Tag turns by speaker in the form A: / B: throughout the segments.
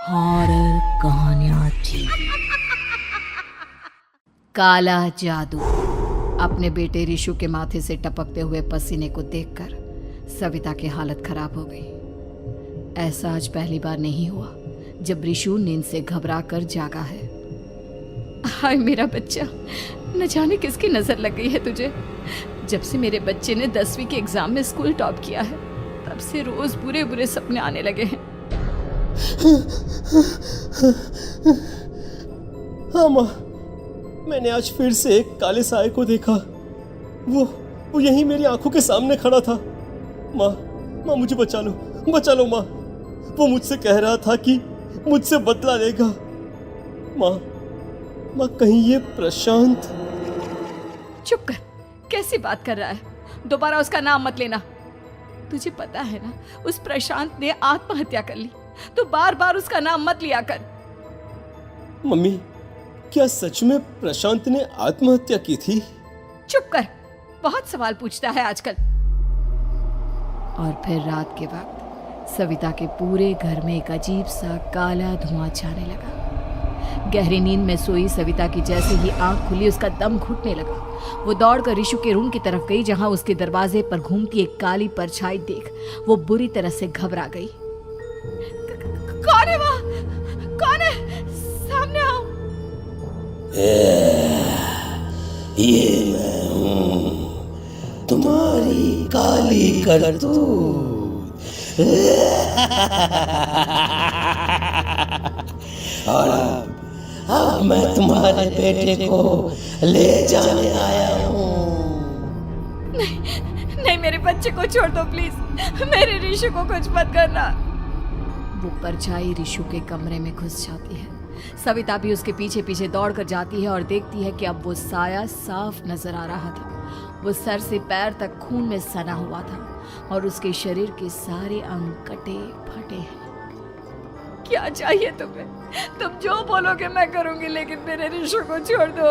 A: Horror कहानियां थी। काला जादू। अपने बेटे रिशु के माथे से टपकते हुए पसीने को देखकर सविता की हालत खराब हो गई। ऐसा आज पहली बार नहीं हुआ जब रिशु नींद से घबरा कर जागा है। हाय मेरा बच्चा, न जाने किसकी नजर लग गई है तुझे। जब से मेरे बच्चे ने 10वीं के एग्जाम में स्कूल टॉप किया है तब से रोज बुरे बुरे सपने आने लगे हैं।
B: हाँ माँ, मैंने आज फिर से एक काले साए को देखा। वो यहीं मेरी आंखों के सामने खड़ा था। माँ मुझे बचा लो माँ। वो मुझसे कह रहा था कि मुझसे बदला लेगा। माँ कहीं ये प्रशांत।
A: चुप कर, कैसी बात कर रहा है? दोबारा उसका नाम मत लेना। तुझे पता है ना, उस प्रशांत ने आत्महत्या कर ली, तो बार बार उसका नाम मत लिया कर।
B: मम्मी, क्या सच में प्रशांत ने आत्महत्या की थी?
A: चुप कर, बहुत सवाल पूछता है आजकल। और फिर रात के वक्त सविता के पूरे घर में एक अजीब सा काला धुआं छाने लगा। गहरी नींद में सोई सविता की जैसे ही आंख खुली उसका दम घुटने लगा। वो दौड़कर रिशु के रूम की तरफ गई जहां उसके दरवाजे पर घूमती एक काली परछाई देख वो बुरी तरह से घबरा गई। कौन है वहाँ? कौन है? सामने आओ।
C: ये मैं हूँ, तुम्हारी काली करतूत। और अब मैं तुम्हारे बेटे को ले जाने आया हूँ।
A: नहीं, मेरे बच्चे को छोड़ दो प्लीज। मेरे रिशु को कुछ मत करना। वो परछाई रिशु के कमरे में घुस जाती है। सविता भी उसके पीछे पीछे दौड़कर जाती है और देखती है कि अब वो साया साफ नजर आ रहा था। वो सर से पैर तक खून में सना हुआ था और उसके शरीर के सारे अंग कटे फटे हैं। क्या चाहिए तुम्हें? तुम जो बोलोगे मैं करूंगी, लेकिन मेरे रिशु को छोड़ दो।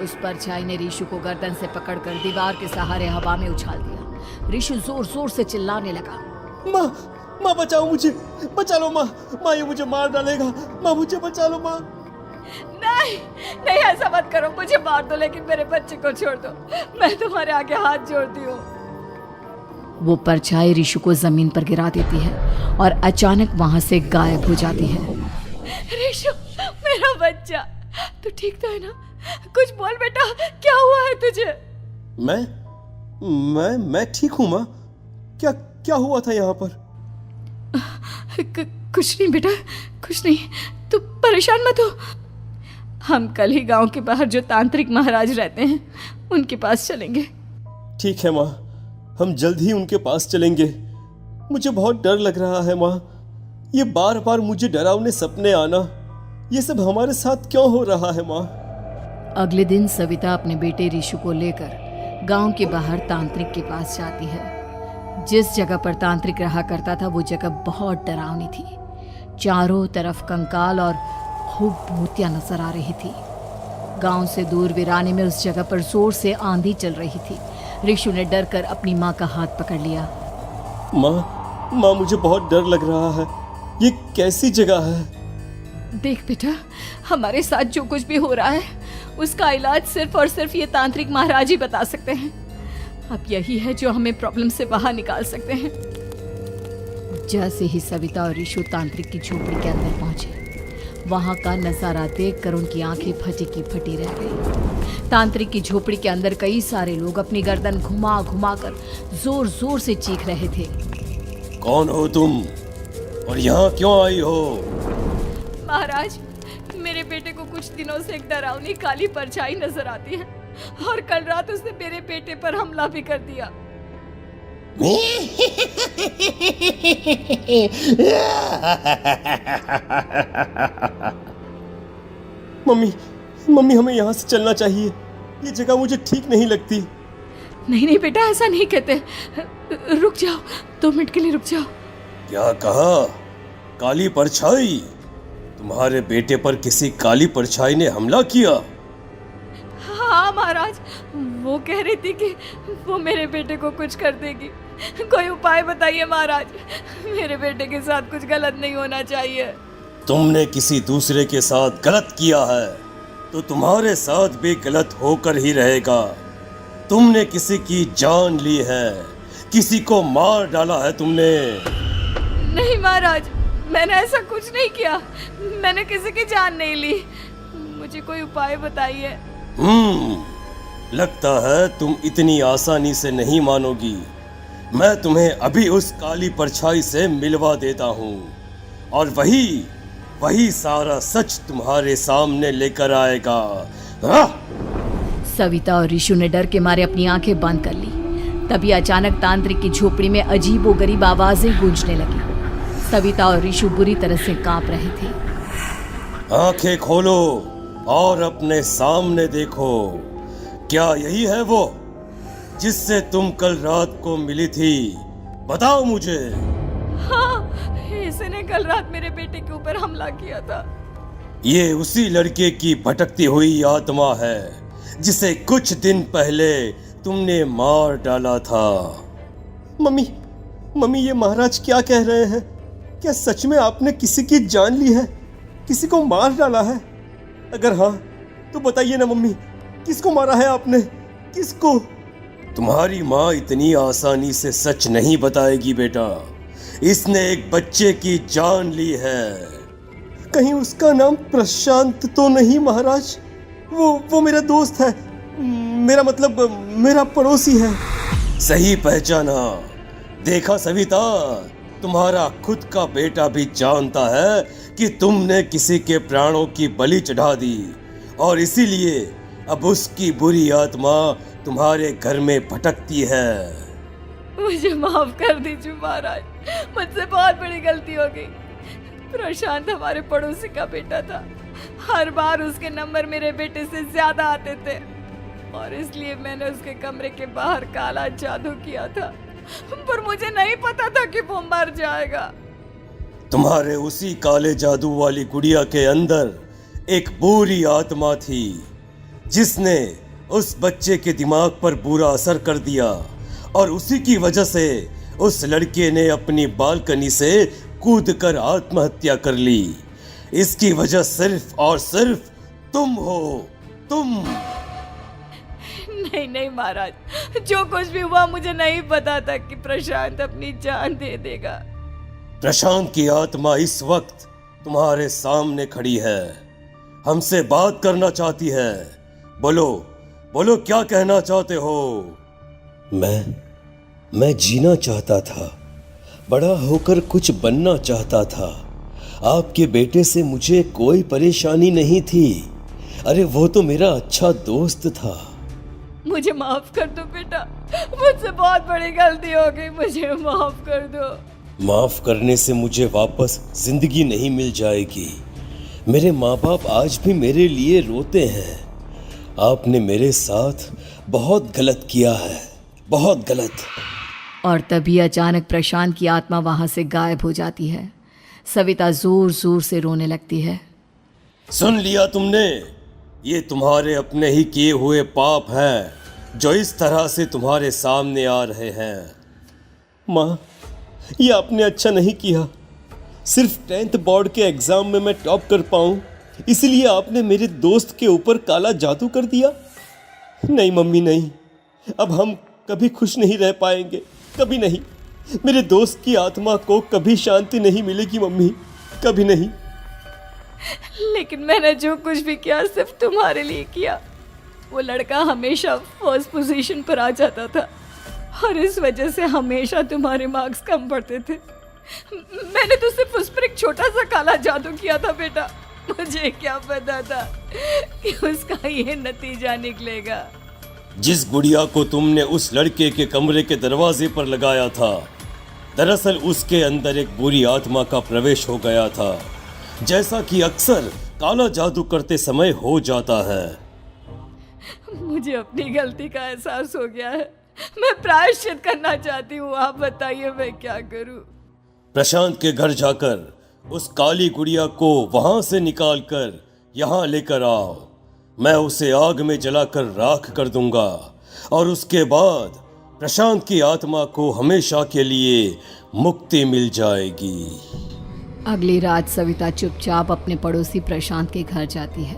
A: उस परछाई ने रिशु को गर्दन से पकड़कर दीवार के सहारे हवा में उछाल दिया। रिशु जोर जोर से चिल्लाने लगा।
B: माँ बचाओ मुझे, बचा लो माँ, ये मुझे मार डालेगा। माँ मुझे बचा लो माँ।
A: नहीं ऐसा मत करो, मुझे मार दो लेकिन मेरे बच्चे को छोड़ दो। मैं तुम्हारे आगे हाथ जोड़ती हूँ। वो परछाई रिशु को जमीन पर गिरा देती है और अचानक वहां से गायब हो जाती है। रिशु, मेरा बच्चा, तू ठीक तो है ना? कुछ बोल बेटा, क्या हुआ है तुझे?
B: मैं ठीक हूँ माँ। क्या हुआ था यहाँ पर?
A: कुछ नहीं बेटा, कुछ नहीं। तू परेशान मत हो। हम कल ही गांव के बाहर जो तांत्रिक महाराज रहते हैं उनके पास चलेंगे।
B: ठीक है माँ, हम जल्द ही उनके पास चलेंगे। मुझे बहुत डर लग रहा है माँ। ये बार बार मुझे डरावने सपने आना, ये सब हमारे साथ क्यों हो रहा है माँ?
A: अगले दिन सविता अपने बेटे रिशु को लेकर गांव के बाहर तांत्रिक के पास जाती है। जिस जगह पर तांत्रिक रहा करता था वो जगह बहुत डरावनी थी। चारों तरफ कंकाल और खूब भूतियां नजर आ रही थी। गांव से दूर वीराने में उस जगह पर जोर से आंधी चल रही थी। रिशु ने डर कर अपनी माँ का हाथ पकड़ लिया।
B: माँ मुझे बहुत डर लग रहा है। ये कैसी जगह है?
A: देख बेटा, हमारे साथ जो कुछ भी हो रहा है उसका इलाज सिर्फ और सिर्फ ये तांत्रिक महाराज ही बता सकते हैं। अब यही है जो हमें प्रॉब्लम से बाहर निकाल सकते हैं। जैसे ही सविता और रिशु तांत्रिक की झोपड़ी के अंदर पहुंचे, वहां का नजारा देखकर उनकी आंखें फटी की फटी रह गई। तांत्रिक की झोपड़ी के अंदर कई सारे लोग अपनी गर्दन घुमा घुमा कर जोर जोर से चीख रहे थे।
B: कौन हो तुम और यहाँ क्यों आई हो?
A: महाराज, मेरे बेटे को कुछ दिनों से एक डरावनी काली परछाई नजर आती है और कल रात उसने मेरे बेटे पर हमला भी कर दिया।
B: मम्मी हमें यहाँ से चलना चाहिए। ये जगह मुझे ठीक नहीं लगती।
A: नहीं बेटा, ऐसा नहीं कहते। रुक जाओ, 2 मिनट के लिए रुक जाओ।
B: क्या कहा? काली परछाई? तुम्हारे बेटे पर किसी काली परछाई ने हमला किया?
A: हाँ महाराज, वो कह रही थी कि वो मेरे बेटे को कुछ कर देगी। कोई उपाय बताइए महाराज, मेरे बेटे के साथ कुछ गलत नहीं होना चाहिए।
B: तुमने किसी दूसरे के साथ गलत किया है तो तुम्हारे साथ भी गलत होकर ही रहेगा। तुमने किसी की जान ली है, किसी को मार डाला है तुमने।
A: नहीं महाराज, मैंने ऐसा कुछ नहीं किया, मैंने किसी की जान नहीं ली। मुझे कोई उपाय बताइए।
B: लगता है तुम इतनी आसानी से नहीं मानोगी। मैं तुम्हें अभी उस काली परछाई से मिलवा देता हूँ और वही सारा सच तुम्हारे सामने लेकर आएगा।
A: सविता और ऋषु ने डर के मारे अपनी आंखें बंद कर ली। तभी अचानक तांत्रिक की झोपड़ी में अजीबोगरीब आवाजें गूंजने लगी। सविता और ऋषु बुरी तरह से कांप रहे थे।
B: आंखें खोलो और अपने सामने देखो। क्या यही है वो जिससे तुम कल रात को मिली थी? बताओ मुझे।
A: हाँ, इसने कल रात मेरे बेटे के ऊपर हमला किया था।
B: ये उसी लड़के की भटकती हुई आत्मा है जिसे कुछ दिन पहले तुमने मार डाला था। मम्मी ये महाराज क्या कह रहे हैं? क्या सच में आपने किसी की जान ली है, किसी को मार डाला है? अगर हाँ तो बताइए ना मम्मी, किसको मारा है आपने, किसको? तुम्हारी माँ इतनी आसानी से सच नहीं बताएगी बेटा। इसने एक बच्चे की जान ली है। कहीं उसका नाम प्रशांत तो नहीं महाराज? वो मेरा दोस्त है, मेरा मतलब मेरा पड़ोसी है। सही पहचाना। देखा सविता, तुम्हारा खुद का बेटा भी जानता है कि तुमने किसी के प्राणों की बलि चढ़ा दी और इसीलिए अब उसकी बुरी आत्मा तुम्हारे घर में भटकती है।
A: मुझे माफ कर दीजिए महाराज, मुझसे बहुत बड़ी गलती हो गई। प्रशांत हमारे पड़ोसी का बेटा था। हर बार उसके नंबर मेरे बेटे से ज्यादा आते थे और इसलिए मैंने उसके कमरे के बाहर काला जादू किया था, पर मुझे नहीं पता था कि वो मर जाएगा।
B: तुम्हारे उसी काले जादू वाली गुड़िया के अंदर एक बुरी आत्मा थी जिसने उस बच्चे के दिमाग पर बुरा असर कर दिया और उसी की वजह से उस लड़के ने अपनी बालकनी से कूदकर आत्महत्या कर ली। इसकी वजह सिर्फ और सिर्फ तुम हो, तुम।
A: नहीं महाराज, जो कुछ भी हुआ मुझे नहीं पता था कि प्रशांत अपनी जान दे देगा।
B: प्रशांत की आत्मा इस वक्त तुम्हारे सामने खड़ी है, हमसे बात करना चाहती है। बोलो क्या कहना चाहते हो? मैं जीना चाहता था, बड़ा होकर कुछ बनना चाहता था। आपके बेटे से मुझे कोई परेशानी नहीं थी। अरे वो तो मेरा अच्छा दोस्त था।
A: मुझे माफ कर दो बेटा, मुझसे बहुत बड़ी गलती हो गई, मुझे माफ कर दो।
B: माफ करने से मुझे वापस जिंदगी नहीं मिल जाएगी। मेरे माँ बाप आज भी मेरे लिए रोते हैं। आपने मेरे साथ बहुत गलत किया है, बहुत गलत।
A: और तभी अचानक प्रशांत की आत्मा वहां से गायब हो जाती है। सविता जोर जोर से रोने लगती है।
B: सुन लिया तुमने? ये तुम्हारे अपने ही किए हुए पाप हैं जो इस तरह से तुम्हारे सामने आ रहे हैं। माँ, ये आपने अच्छा नहीं किया। सिर्फ 10th बोर्ड के एग्जाम में मैं टॉप कर पाऊँ इसलिए आपने मेरे दोस्त के ऊपर काला जादू कर दिया। नहीं मम्मी नहीं, अब हम कभी खुश नहीं रह पाएंगे, कभी नहीं। मेरे दोस्त की आत्मा को कभी शांति नहीं मिलेगी मम्मी, कभी नहीं।
A: लेकिन मैंने जो कुछ भी किया सिर्फ तुम्हारे लिए किया। वो लड़का हमेशा फर्स्ट पोजीशन पर आ जाता था और इस वजह से हमेशा तुम्हारे मार्क्स कम पड़ते थे। मैंने तो सिर्फ उस पर एक छोटा सा काला जादू किया था बेटा। मुझे क्या पता था कि उसका ये नतीजा निकलेगा।
B: जिस गुड़िया को तुमने उस लड़के के कमरे के दरवाजे पर लगाया था, दरअसल उसके अंदर एक बुरी आत्मा का प्रवेश हो गया था, जैसा कि अक्सर काला जादू करते समय हो जाता है।
A: मुझे अपनी गलती का एहसास हो गया है, मैं प्रायश्चित करना चाहती हूँ। आप बताइए मैं क्या करूँ?
B: प्रशांत के घर जाकर उस काली गुड़िया को वहां से निकालकर यहाँ लेकर आओ। मैं उसे आग में जलाकर राख कर दूंगा और उसके बाद प्रशांत की आत्मा को हमेशा के लिए मुक्ति मिल जाएगी।
A: अगली रात सविता चुपचाप अपने पड़ोसी प्रशांत के घर जाती है।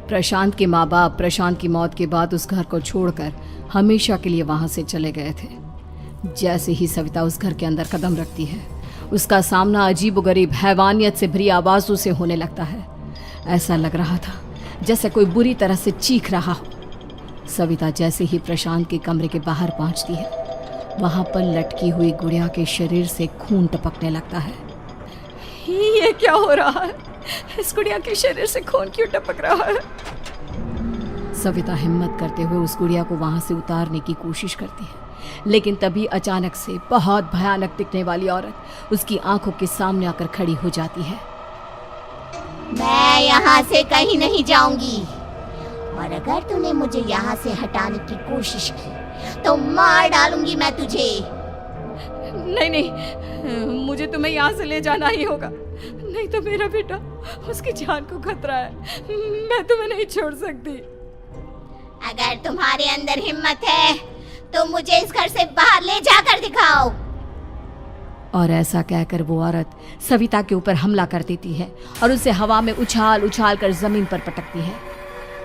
A: प्रशांत के माँ बाप प्रशांत की मौत के बाद उस घर को छोड़कर हमेशा के लिए वहां से चले गए थे। जैसे ही सविता उस घर के अंदर कदम रखती है, उसका सामना अजीबोगरीब हैवानियत से भरी आवाज़ों से होने लगता है। ऐसा लग रहा था जैसे कोई बुरी तरह से चीख रहा हो। सविता जैसे ही प्रशांत के कमरे के बाहर पहुंचती है, वहां पर लटकी हुई गुड़िया के शरीर से खून टपकने लगता है। ये क्या हो रहा है? इस गुड़िया के शरीर से खून क्यों टपक रहा है? सविता हिम्मत करते हुए उस गुड़िया को वहां से उतारने की कोशिश करती है, लेकिन तभी अचानक से बहुत भयानक दिखने वाली औरत उसकी आंखों के सामने आकर खड़ी हो जाती है।
D: मैं यहाँ से कहीं नहीं जाऊंगी, और अगर तूने मुझे यहाँ से हटाने की कोशिश की तो मार डालूंगी मैं तुझे।
A: नहीं नहीं, मुझे तुम्हें यहाँ से ले जाना ही होगा, नहीं तो मेरा बेटा, उसकी जान को खतरा है। मैं तुम्हें नहीं छोड़ सकती।
D: अगर तुम्हारे अंदर हिम्मत है तो मुझे इस घर से बाहर ले जाकर दिखाओ।
A: और ऐसा कहकर वो औरत सविता के ऊपर हमला कर देती है और उसे हवा में उछाल उछाल कर जमीन पर पटकती है।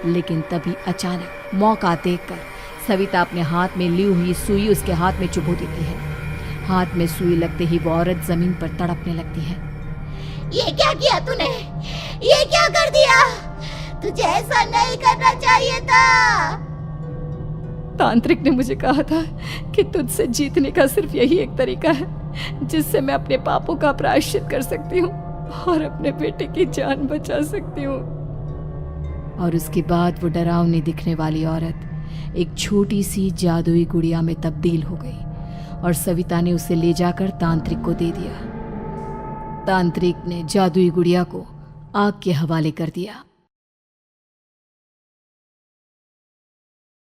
A: लेकिन तभी अचानक मौका देखकर सविता अपने हाथ में ली हुई सुई उसके हाथ में चुभो देती है। हाथ में सुई लगते ही वो औरत जमीन पर तड़पने लगती है।
D: ये क्या किया तूने? ये क्या कर दिया? तुझे ऐसा नहीं करना चाहिए था।
A: तांत्रिक ने मुझे कहा था कि तुझसे जीतने का सिर्फ यही एक तरीका है जिससे मैं अपने पापों का प्रायश्चित कर सकती हूँ और अपने बेटे की जान बचा सकती हूँ। और उसके बाद वो डरावनी दिखने वाली औरत एक छोटी सी जादुई गुड़िया में तब्दील हो गई और सविता ने उसे ले जाकर तांत्रिक को दे दिया। तांत्रिक ने जादुई गुड़िया को आग के हवाले कर दिया।